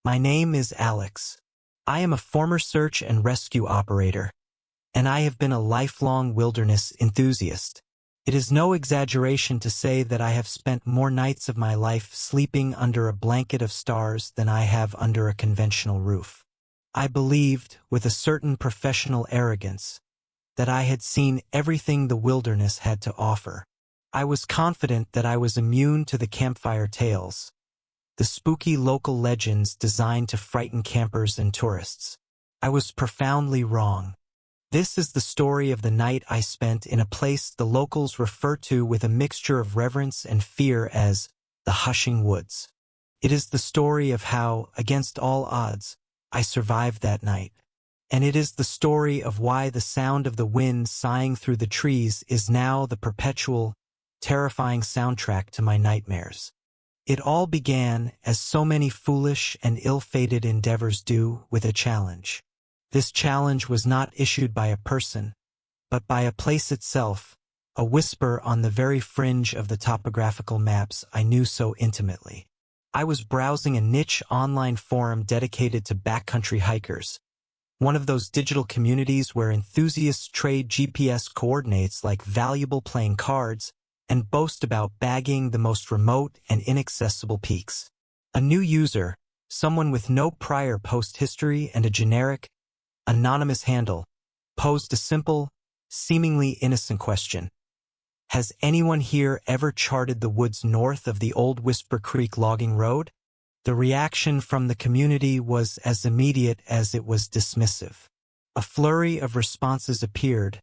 My name is Alex. I am a former search and rescue operator, and I have been a lifelong wilderness enthusiast. It is no exaggeration to say that I have spent more nights of my life sleeping under a blanket of stars than I have under a conventional roof. I believed, with a certain professional arrogance, that I had seen everything the wilderness had to offer. I was confident that I was immune to the campfire tales, the spooky local legends designed to frighten campers and tourists. I was profoundly wrong. This is the story of the night I spent in a place the locals refer to with a mixture of reverence and fear as the Hushing Woods. It is the story of how, against all odds, I survived that night. And it is the story of why the sound of the wind sighing through the trees is now the perpetual, terrifying soundtrack to my nightmares. It all began, as so many foolish and ill-fated endeavors do, with a challenge. This challenge was not issued by a person, but by a place itself, a whisper on the very fringe of the topographical maps I knew so intimately. I was browsing a niche online forum dedicated to backcountry hikers, one of those digital communities where enthusiasts trade GPS coordinates like valuable playing cards and boast about bagging the most remote and inaccessible peaks. A new user, someone with no prior post history and a generic, anonymous handle, posed a simple, seemingly innocent question. Has anyone here ever charted the woods north of the old Whisper Creek logging road? The reaction from the community was as immediate as it was dismissive. A flurry of responses appeared,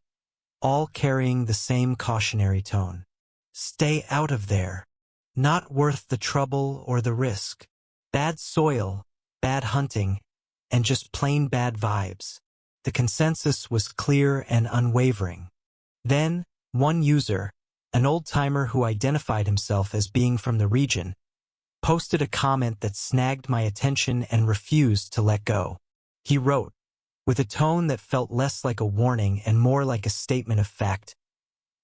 all carrying the same cautionary tone. Stay out of there. Not worth the trouble or the risk. Bad soil, bad hunting, and just plain bad vibes. The consensus was clear and unwavering. Then, one user, an old-timer who identified himself as being from the region, posted a comment that snagged my attention and refused to let go. He wrote, with a tone that felt less like a warning and more like a statement of fact,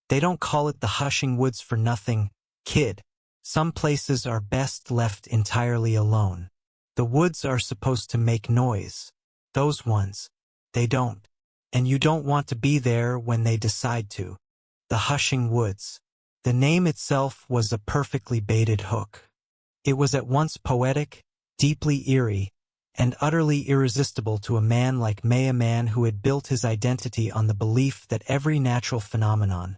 "They don't call it the Hushing Woods for nothing, kid. Some places are best left entirely alone. The woods are supposed to make noise. Those ones, they don't. And you don't want to be there when they decide to." The Hushing Woods. The name itself was a perfectly baited hook. It was at once poetic, deeply eerie, and utterly irresistible to a man like me, a man who had built his identity on the belief that every natural phenomenon,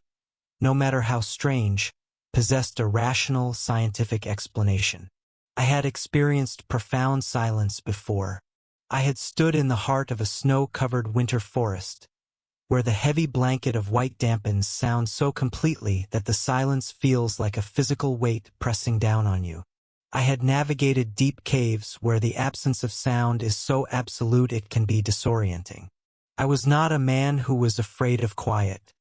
no matter how strange, possessed a rational, scientific explanation. I had experienced profound silence before. I had stood in the heart of a snow-covered winter forest, where the heavy blanket of white dampens sound so completely that the silence feels like a physical weight pressing down on you. I had navigated deep caves where the absence of sound is so absolute it can be disorienting. I was not a man who was afraid of quiet.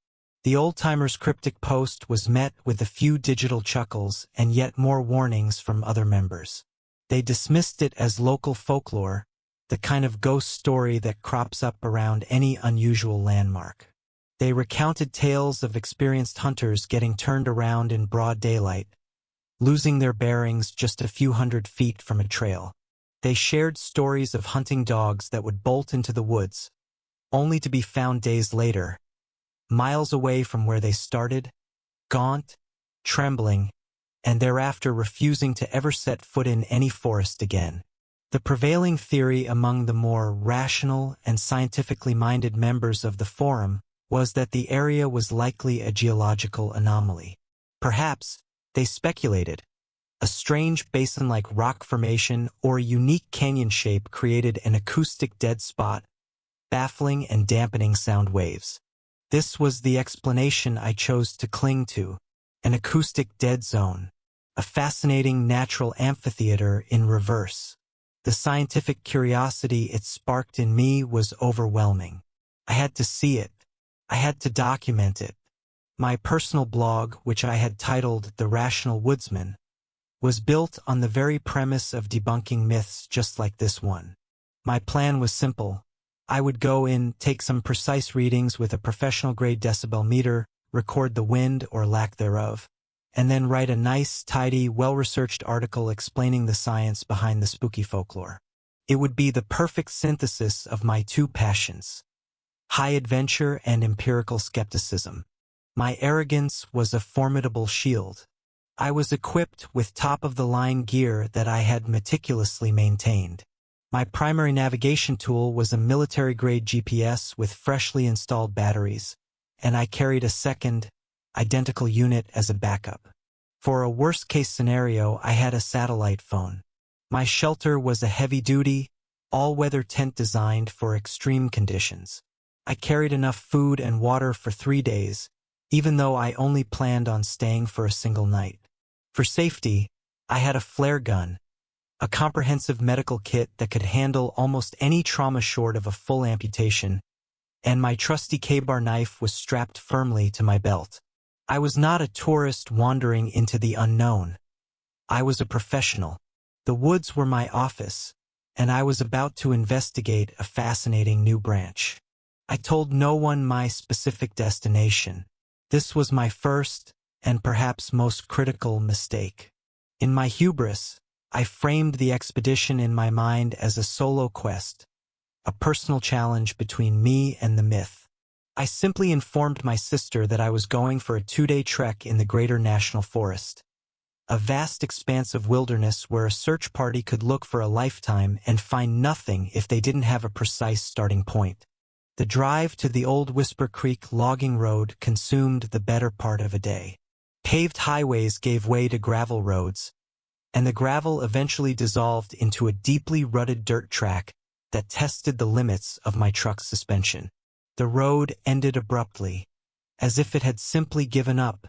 The old-timer's cryptic post was met with a few digital chuckles and yet more warnings from other members. They dismissed it as local folklore, the kind of ghost story that crops up around any unusual landmark. They recounted tales of experienced hunters getting turned around in broad daylight, losing their bearings just a few hundred feet from a trail. They shared stories of hunting dogs that would bolt into the woods, only to be found days later, miles away from where they started, gaunt, trembling, and thereafter refusing to ever set foot in any forest again. The prevailing theory among the more rational and scientifically minded members of the forum was that the area was likely a geological anomaly. Perhaps, they speculated, a strange basin-like rock formation or a unique canyon shape created an acoustic dead spot, baffling and dampening sound waves. This was the explanation I chose to cling to, an acoustic dead zone, a fascinating natural amphitheater in reverse. The scientific curiosity it sparked in me was overwhelming. I had to see it. I had to document it. My personal blog, which I had titled The Rational Woodsman, was built on the very premise of debunking myths just like this one. My plan was simple. I would go in, take some precise readings with a professional-grade decibel meter, record the wind or lack thereof, and then write a nice, tidy, well-researched article explaining the science behind the spooky folklore. It would be the perfect synthesis of my two passions: high adventure and empirical skepticism. My arrogance was a formidable shield. I was equipped with top-of-the-line gear that I had meticulously maintained. My primary navigation tool was a military-grade GPS with freshly installed batteries, and I carried a second, identical unit as a backup. For a worst-case scenario, I had a satellite phone. My shelter was a heavy-duty, all-weather tent designed for extreme conditions. I carried enough food and water for 3 days, even though I only planned on staying for a single night. For safety, I had a flare gun, a comprehensive medical kit that could handle almost any trauma short of a full amputation, and my trusty K-bar knife was strapped firmly to my belt. I was not a tourist wandering into the unknown. I was a professional. The woods were my office, and I was about to investigate a fascinating new branch. I told no one my specific destination. This was my first, and perhaps most critical, mistake. In my hubris, I framed the expedition in my mind as a solo quest, a personal challenge between me and the myth. I simply informed my sister that I was going for a 2-day trek in the Greater National Forest, a vast expanse of wilderness where a search party could look for a lifetime and find nothing if they didn't have a precise starting point. The drive to the old Whisper Creek logging road consumed the better part of a day. Paved highways gave way to gravel roads, and the gravel eventually dissolved into a deeply rutted dirt track that tested the limits of my truck's suspension. The road ended abruptly, as if it had simply given up,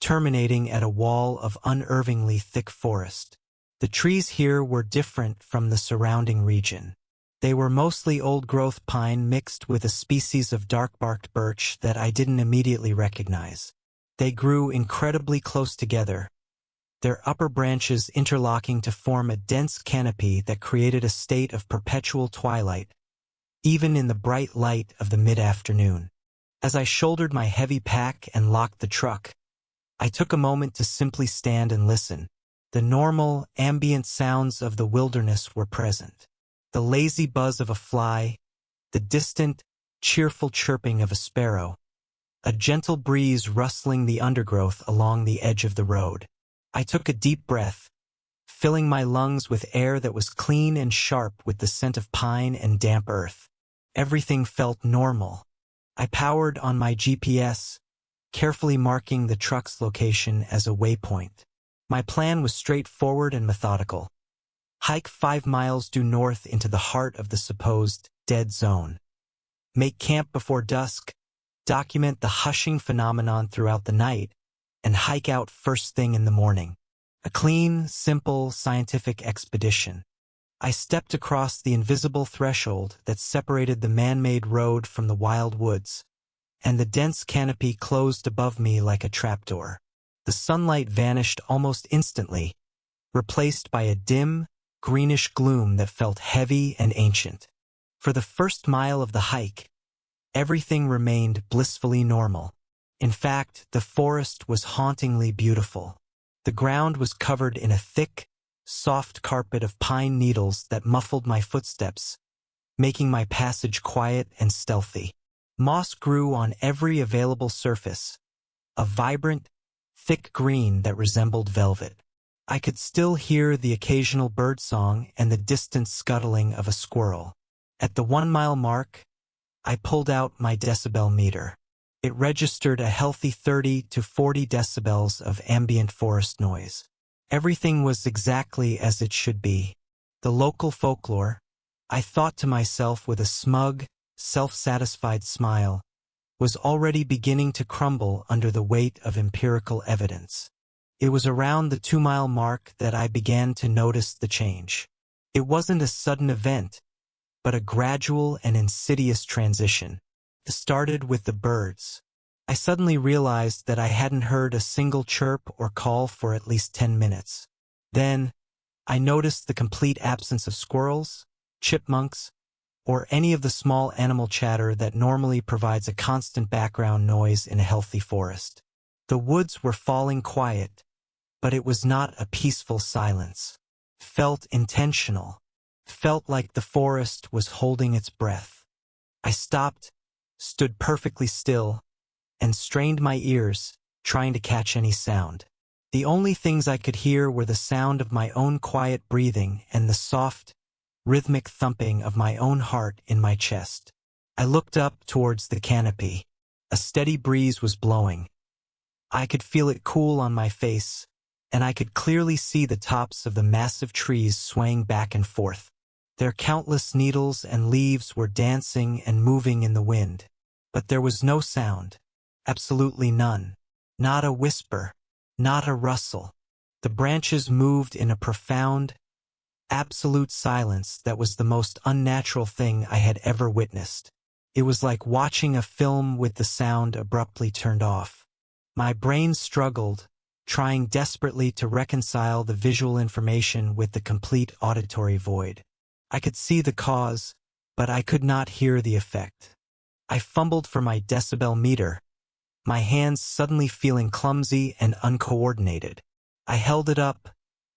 terminating at a wall of unervingly thick forest. The trees here were different from the surrounding region. They were mostly old-growth pine mixed with a species of dark-barked birch that I didn't immediately recognize. They grew incredibly close together, their upper branches interlocking to form a dense canopy that created a state of perpetual twilight, even in the bright light of the mid-afternoon. As I shouldered my heavy pack and locked the truck, I took a moment to simply stand and listen. The normal, ambient sounds of the wilderness were present. The lazy buzz of a fly, the distant, cheerful chirping of a sparrow, a gentle breeze rustling the undergrowth along the edge of the road. I took a deep breath, filling my lungs with air that was clean and sharp with the scent of pine and damp earth. Everything felt normal. I powered on my GPS, carefully marking the truck's location as a waypoint. My plan was straightforward and methodical. Hike 5 miles due north into the heart of the supposed dead zone. Make camp before dusk, document the hushing phenomenon throughout the night, and hike out first thing in the morning. A clean, simple, scientific expedition. I stepped across the invisible threshold that separated the man-made road from the wild woods, and the dense canopy closed above me like a trapdoor. The sunlight vanished almost instantly, replaced by a dim, greenish gloom that felt heavy and ancient. For the first mile of the hike, everything remained blissfully normal. In fact, the forest was hauntingly beautiful. The ground was covered in a thick, soft carpet of pine needles that muffled my footsteps, making my passage quiet and stealthy. Moss grew on every available surface, a vibrant, thick green that resembled velvet. I could still hear the occasional birdsong and the distant scuttling of a squirrel. At the 1-mile mark, I pulled out my decibel meter. It registered a healthy 30 to 40 decibels of ambient forest noise. Everything was exactly as it should be. The local folklore, I thought to myself with a smug, self-satisfied smile, was already beginning to crumble under the weight of empirical evidence. It was around the 2-mile mark that I began to notice the change. It wasn't a sudden event, but a gradual and insidious transition. It started with the birds. I suddenly realized that I hadn't heard a single chirp or call for at least 10 minutes. Then, I noticed the complete absence of squirrels, chipmunks, or any of the small animal chatter that normally provides a constant background noise in a healthy forest. The woods were falling quiet, but it was not a peaceful silence. It felt intentional, felt like the forest was holding its breath. I stopped, stood perfectly still, and strained my ears, trying to catch any sound. The only things I could hear were the sound of my own quiet breathing and the soft, rhythmic thumping of my own heart in my chest. I looked up towards the canopy. A steady breeze was blowing. I could feel it cool on my face, and I could clearly see the tops of the massive trees swaying back and forth. Their countless needles and leaves were dancing and moving in the wind. But there was no sound. Absolutely none. Not a whisper. Not a rustle. The branches moved in a profound, absolute silence that was the most unnatural thing I had ever witnessed. It was like watching a film with the sound abruptly turned off. My brain struggled, trying desperately to reconcile the visual information with the complete auditory void. I could see the cause, but I could not hear the effect. I fumbled for my decibel meter, my hands suddenly feeling clumsy and uncoordinated. I held it up,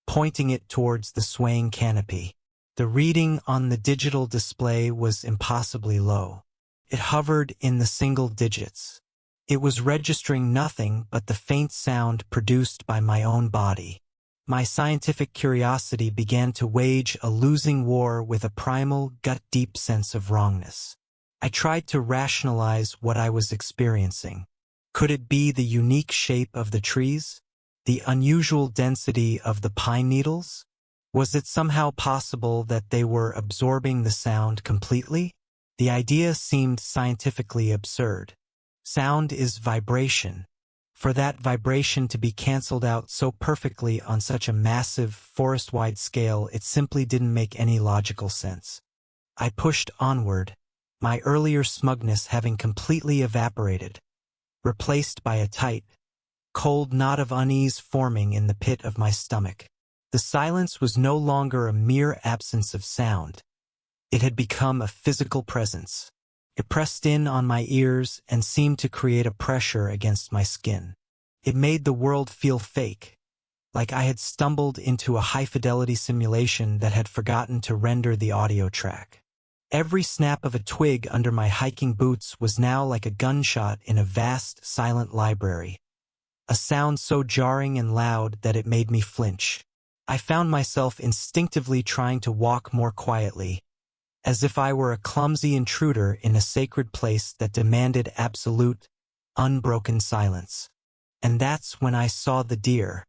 pointing it towards the swaying canopy. The reading on the digital display was impossibly low. It hovered in the single digits. It was registering nothing but the faint sound produced by my own body. My scientific curiosity began to wage a losing war with a primal, gut-deep sense of wrongness. I tried to rationalize what I was experiencing. Could it be the unique shape of the trees? The unusual density of the pine needles? Was it somehow possible that they were absorbing the sound completely? The idea seemed scientifically absurd. Sound is vibration. For that vibration to be cancelled out so perfectly on such a massive, forest-wide scale, it simply didn't make any logical sense. I pushed onward, my earlier smugness having completely evaporated, replaced by a tight, cold knot of unease forming in the pit of my stomach. The silence was no longer a mere absence of sound. It had become a physical presence. It pressed in on my ears and seemed to create a pressure against my skin. It made the world feel fake, like I had stumbled into a high-fidelity simulation that had forgotten to render the audio track. Every snap of a twig under my hiking boots was now like a gunshot in a vast, silent library, a sound so jarring and loud that it made me flinch. I found myself instinctively trying to walk more quietly, as if I were a clumsy intruder in a sacred place that demanded absolute, unbroken silence. And that's when I saw the deer.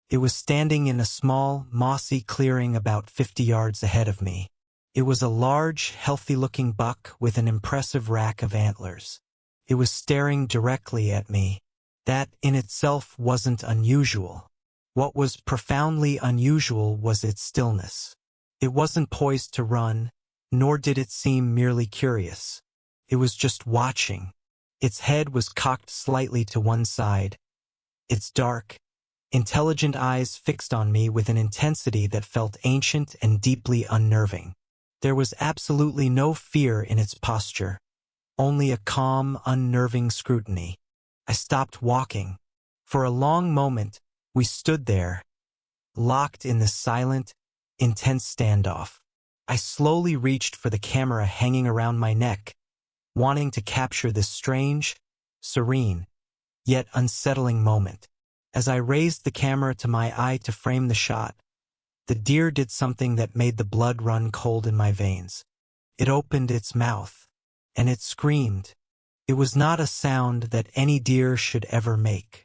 It was standing in a small, mossy clearing about 50 yards ahead of me. It was a large, healthy-looking buck with an impressive rack of antlers. It was staring directly at me. That in itself wasn't unusual. What was profoundly unusual was its stillness. It wasn't poised to run, nor did it seem merely curious. It was just watching. Its head was cocked slightly to one side, its dark, intelligent eyes fixed on me with an intensity that felt ancient and deeply unnerving. There was absolutely no fear in its posture, only a calm, unnerving scrutiny. I stopped walking. For a long moment, we stood there, locked in this silent, intense standoff. I slowly reached for the camera hanging around my neck, wanting to capture this strange, serene, yet unsettling moment. As I raised the camera to my eye to frame the shot, the deer did something that made the blood run cold in my veins. It opened its mouth, and it screamed. It was not a sound that any deer should ever make.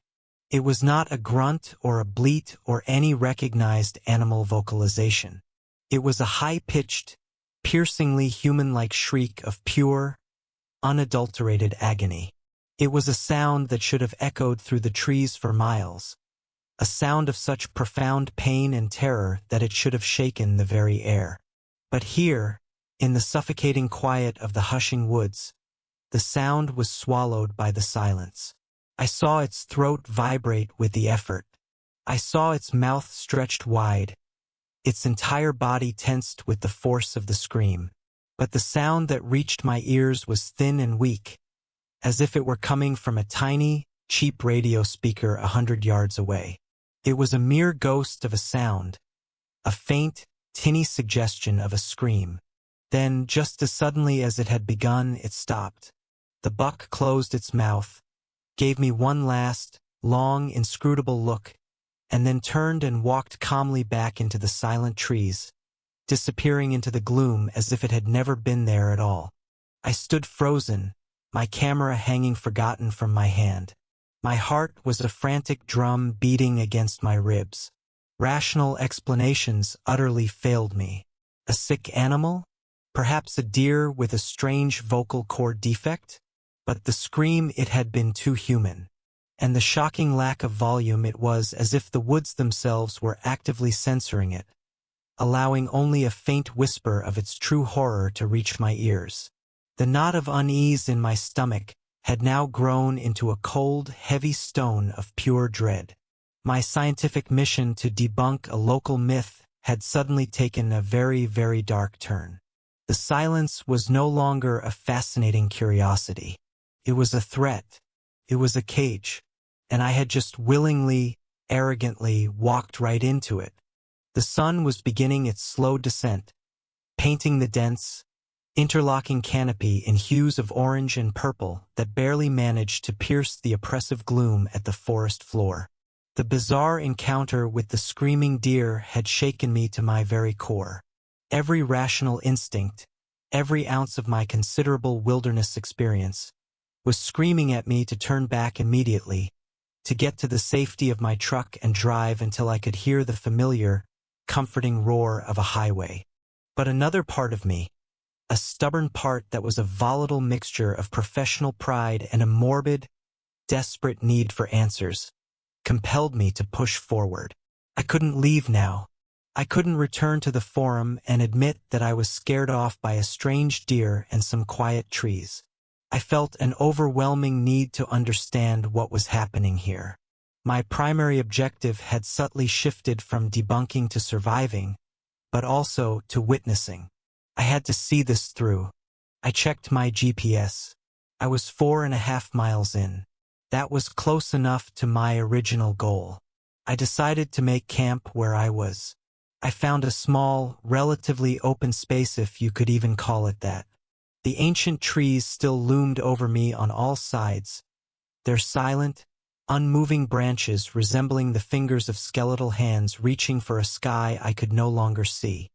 It was not a grunt or a bleat or any recognized animal vocalization. It was a high-pitched, piercingly human-like shriek of pure, unadulterated agony. It was a sound that should have echoed through the trees for miles, a sound of such profound pain and terror that it should have shaken the very air. But here, in the suffocating quiet of the hushing woods, the sound was swallowed by the silence. I saw its throat vibrate with the effort. I saw its mouth stretched wide, its entire body tensed with the force of the scream. But the sound that reached my ears was thin and weak, as if it were coming from a tiny, cheap radio speaker 100 yards away. It was a mere ghost of a sound, a faint, tinny suggestion of a scream. Then, just as suddenly as it had begun, it stopped. The buck closed its mouth, gave me one last, long, inscrutable look, and then turned and walked calmly back into the silent trees, disappearing into the gloom as if it had never been there at all. I stood frozen, my camera hanging forgotten from my hand. My heart was a frantic drum beating against my ribs. Rational explanations utterly failed me. A sick animal? Perhaps a deer with a strange vocal cord defect? But the scream, it had been too human. And the shocking lack of volume, it was as if the woods themselves were actively censoring it, allowing only a faint whisper of its true horror to reach my ears. The knot of unease in my stomach had now grown into a cold, heavy stone of pure dread. My scientific mission to debunk a local myth had suddenly taken a very, very dark turn. The silence was no longer a fascinating curiosity. It was a threat. It was a cage. And I had just willingly, arrogantly walked right into it. The sun was beginning its slow descent, painting the dense, interlocking canopy in hues of orange and purple that barely managed to pierce the oppressive gloom at the forest floor. The bizarre encounter with the screaming deer had shaken me to my very core. Every rational instinct, every ounce of my considerable wilderness experience, was screaming at me to turn back immediately, to get to the safety of my truck and drive until I could hear the familiar, comforting roar of a highway. But another part of me, a stubborn part that was a volatile mixture of professional pride and a morbid, desperate need for answers, compelled me to push forward. I couldn't leave now. I couldn't return to the forum and admit that I was scared off by a strange deer and some quiet trees. I felt an overwhelming need to understand what was happening here. My primary objective had subtly shifted from debunking to surviving, but also to witnessing. I had to see this through. I checked my GPS. I was 4.5 miles in. That was close enough to my original goal. I decided to make camp where I was. I found a small, relatively open space, if you could even call it that. The ancient trees still loomed over me on all sides, their silent, unmoving branches resembling the fingers of skeletal hands reaching for a sky I could no longer see.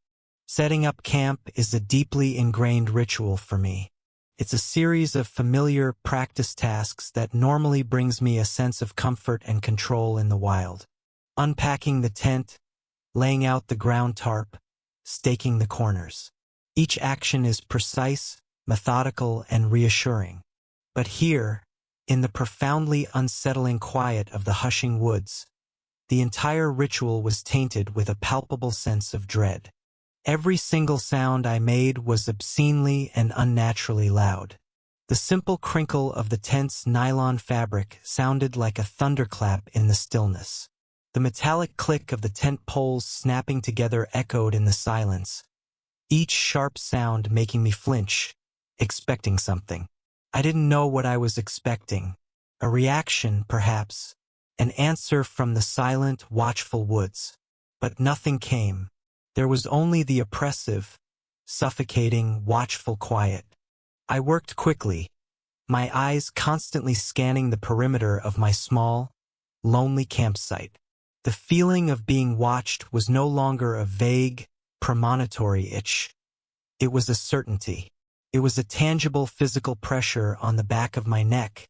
Setting up camp is a deeply ingrained ritual for me. It's a series of familiar practice tasks that normally brings me a sense of comfort and control in the wild. Unpacking the tent, laying out the ground tarp, staking the corners. Each action is precise, methodical, and reassuring. But here, in the profoundly unsettling quiet of the hushing woods, the entire ritual was tainted with a palpable sense of dread. Every single sound I made was obscenely and unnaturally loud. The simple crinkle of the tent's nylon fabric sounded like a thunderclap in the stillness. The metallic click of the tent poles snapping together echoed in the silence, each sharp sound making me flinch, expecting something. I didn't know what I was expecting. A reaction, perhaps, an answer from the silent, watchful woods. But nothing came. There was only the oppressive, suffocating, watchful quiet. I worked quickly, my eyes constantly scanning the perimeter of my small, lonely campsite. The feeling of being watched was no longer a vague, premonitory itch. It was a certainty. It was a tangible physical pressure on the back of my neck,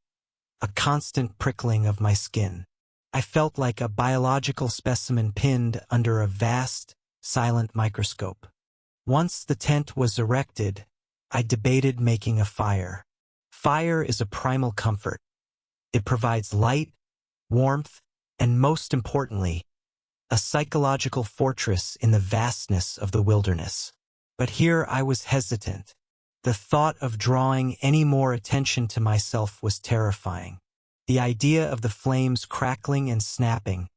a constant prickling of my skin. I felt like a biological specimen pinned under a vast, silent microscope. Once the tent was erected, I debated making a fire. Fire is a primal comfort. It provides light, warmth, and most importantly, a psychological fortress in the vastness of the wilderness. But here I was hesitant. The thought of drawing any more attention to myself was terrifying. The idea of the flames crackling and snapping,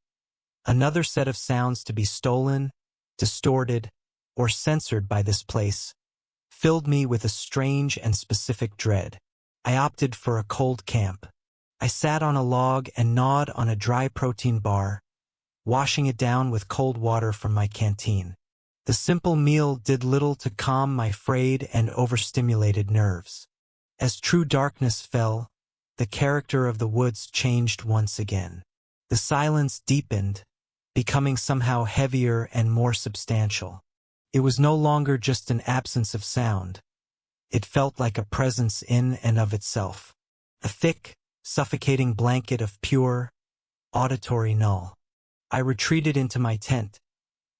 another set of sounds to be stolen, distorted, or censored by this place, filled me with a strange and specific dread. I opted for a cold camp. I sat on a log and gnawed on a dry protein bar, washing it down with cold water from my canteen. The simple meal did little to calm my frayed and overstimulated nerves. As true darkness fell, the character of the woods changed once again. The silence deepened, becoming somehow heavier and more substantial. It was no longer just an absence of sound. It felt like a presence in and of itself. A thick, suffocating blanket of pure, auditory null. I retreated into my tent,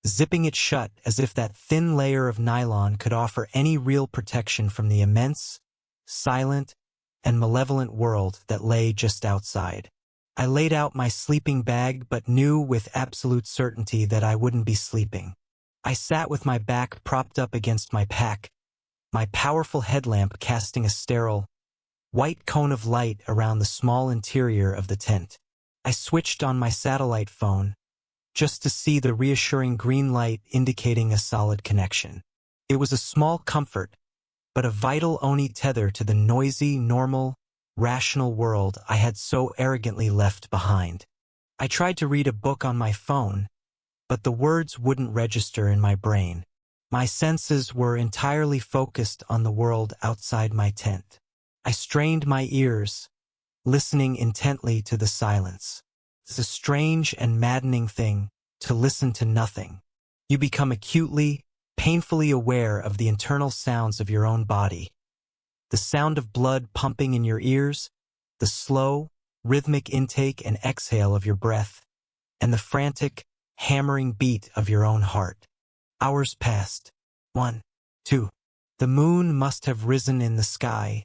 zipping it shut as if that thin layer of nylon could offer any real protection from the immense, silent, and malevolent world that lay just outside. I laid out my sleeping bag but knew with absolute certainty that I wouldn't be sleeping. I sat with my back propped up against my pack, my powerful headlamp casting a sterile, white cone of light around the small interior of the tent. I switched on my satellite phone, just to see the reassuring green light indicating a solid connection. It was a small comfort, but a vital only tether to the noisy, normal, rational world I had so arrogantly left behind. I tried to read a book on my phone, but the words wouldn't register in my brain. My senses were entirely focused on the world outside my tent. I strained my ears, listening intently to the silence. It's a strange and maddening thing to listen to nothing. You become acutely, painfully aware of the internal sounds of your own body. The sound of blood pumping in your ears, the slow, rhythmic intake and exhale of your breath, and the frantic, hammering beat of your own heart. Hours passed. 1, 2. The moon must have risen in the sky,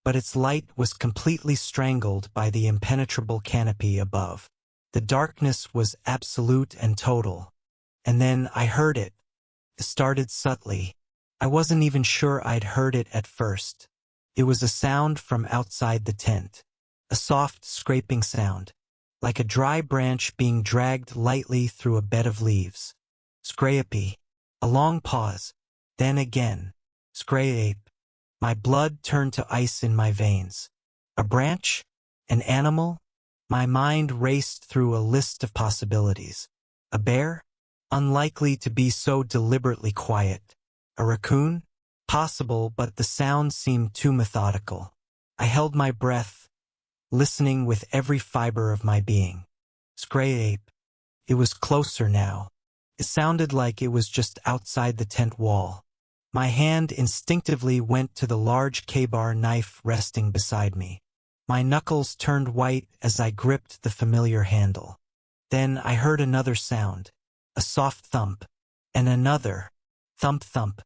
but its light was completely strangled by the impenetrable canopy above. The darkness was absolute and total. And then I heard it. It started subtly. I wasn't even sure I'd heard it at first. It was a sound from outside the tent. A soft scraping sound, like a dry branch being dragged lightly through a bed of leaves. Scrape. A long pause. Then again. Scrape. My blood turned to ice in my veins. A branch? An animal? My mind raced through a list of possibilities. A bear? Unlikely to be so deliberately quiet. A raccoon? Possible, but the sound seemed too methodical. I held my breath, listening with every fiber of my being. Scrape. It was closer now. It sounded like it was just outside the tent wall. My hand instinctively went to the large K-bar knife resting beside me. My knuckles turned white as I gripped the familiar handle. Then I heard another sound, a soft thump, and another, thump-thump.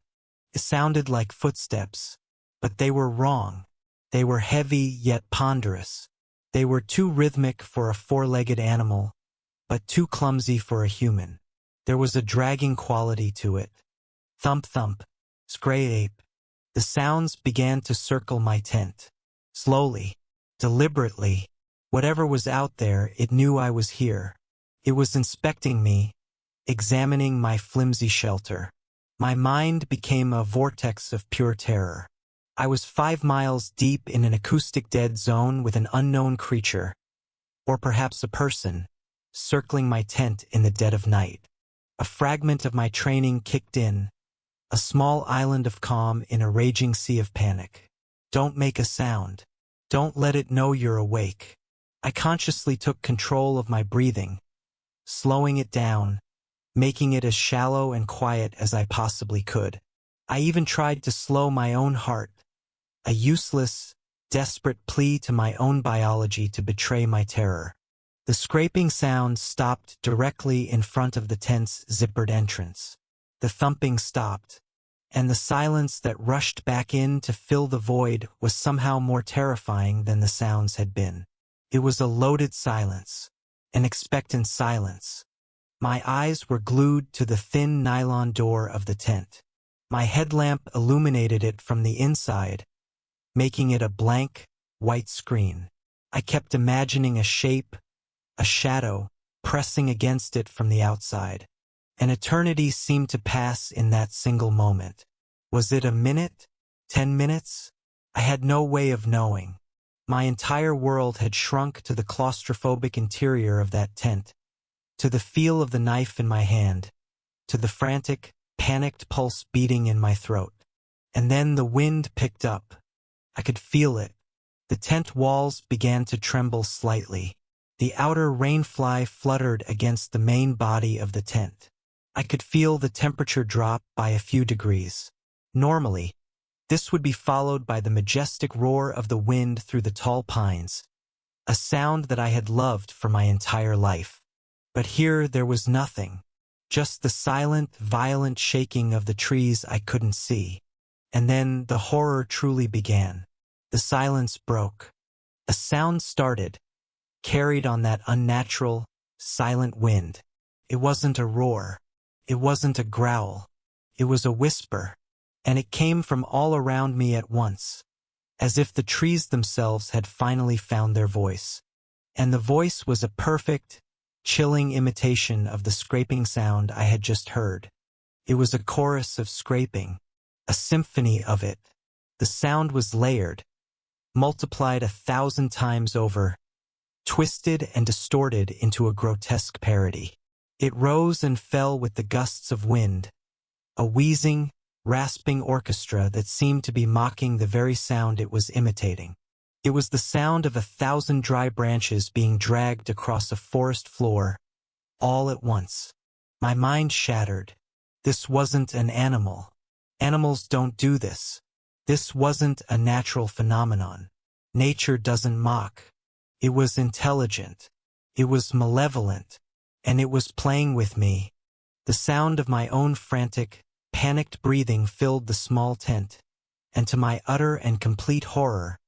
It sounded like footsteps, but they were wrong. They were heavy yet ponderous. They were too rhythmic for a four-legged animal, but too clumsy for a human. There was a dragging quality to it. Thump-thump, scrape. The sounds began to circle my tent. Slowly, deliberately, whatever was out there, it knew I was here. It was inspecting me, examining my flimsy shelter. My mind became a vortex of pure terror. I was 5 miles deep in an acoustic dead zone with an unknown creature, or perhaps a person, circling my tent in the dead of night. A fragment of my training kicked in, a small island of calm in a raging sea of panic. Don't make a sound. Don't let it know you're awake. I consciously took control of my breathing, slowing it down, making it as shallow and quiet as I possibly could. I even tried to slow my own heart, a useless, desperate plea to my own biology to betray my terror. The scraping sound stopped directly in front of the tent's zippered entrance. The thumping stopped, and the silence that rushed back in to fill the void was somehow more terrifying than the sounds had been. It was a loaded silence, an expectant silence. My eyes were glued to the thin nylon door of the tent. My headlamp illuminated it from the inside, making it a blank, white screen. I kept imagining a shape, a shadow, pressing against it from the outside. An eternity seemed to pass in that single moment. Was it a minute? 10 minutes? I had no way of knowing. My entire world had shrunk to the claustrophobic interior of that tent, to the feel of the knife in my hand, to the frantic, panicked pulse beating in my throat. And then the wind picked up. I could feel it. The tent walls began to tremble slightly. The outer rainfly fluttered against the main body of the tent. I could feel the temperature drop by a few degrees. Normally, this would be followed by the majestic roar of the wind through the tall pines, a sound that I had loved for my entire life. But here there was nothing, just the silent, violent shaking of the trees I couldn't see. And then the horror truly began. The silence broke. A sound started, carried on that unnatural, silent wind. It wasn't a roar. It wasn't a growl. It was a whisper, and it came from all around me at once, as if the trees themselves had finally found their voice. And the voice was a perfect, chilling imitation of the scraping sound I had just heard. It was a chorus of scraping, a symphony of it. The sound was layered, multiplied 1,000 times over, twisted and distorted into a grotesque parody. It rose and fell with the gusts of wind, a wheezing, rasping orchestra that seemed to be mocking the very sound it was imitating. It was the sound of 1,000 dry branches being dragged across a forest floor, all at once. My mind shattered. This wasn't an animal. Animals don't do this. This wasn't a natural phenomenon. Nature doesn't mock. It was intelligent. It was malevolent. And it was playing with me. The sound of my own frantic, panicked breathing filled the small tent, and to my utter and complete horror,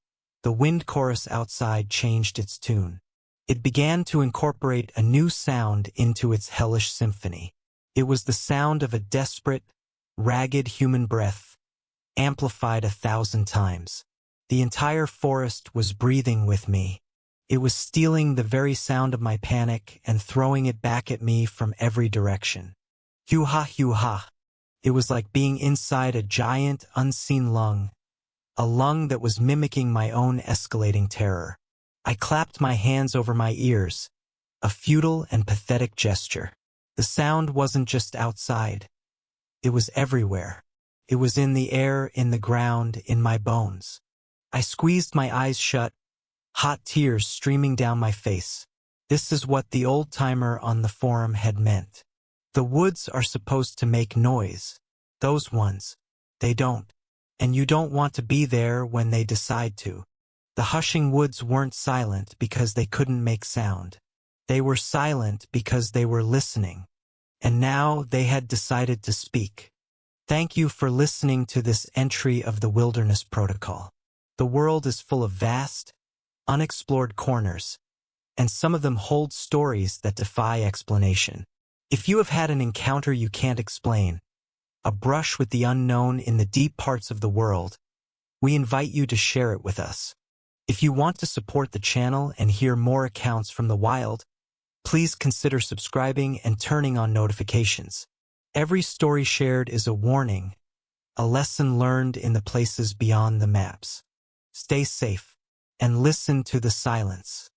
the wind chorus outside changed its tune. It began to incorporate a new sound into its hellish symphony. It was the sound of a desperate, ragged human breath, amplified 1,000 times. The entire forest was breathing with me. It was stealing the very sound of my panic and throwing it back at me from every direction. Hoo-ha, hoo-ha. It was like being inside a giant, unseen lung, a lung that was mimicking my own escalating terror. I clapped my hands over my ears, a futile and pathetic gesture. The sound wasn't just outside. It was everywhere. It was in the air, in the ground, in my bones. I squeezed my eyes shut, hot tears streaming down my face. This is what the old-timer on the forum had meant. The woods are supposed to make noise. Those ones, they don't. And you don't want to be there when they decide to. The hushing woods weren't silent because they couldn't make sound. They were silent because they were listening. And now they had decided to speak. Thank you for listening to this entry of the Wilderness Protocol. The world is full of vast, unexplored corners, and some of them hold stories that defy explanation. If you have had an encounter you can't explain, a brush with the unknown in the deep parts of the world, we invite you to share it with us. If you want to support the channel and hear more accounts from the wild, please consider subscribing and turning on notifications. Every story shared is a warning, a lesson learned in the places beyond the maps. Stay safe and listen to the silence.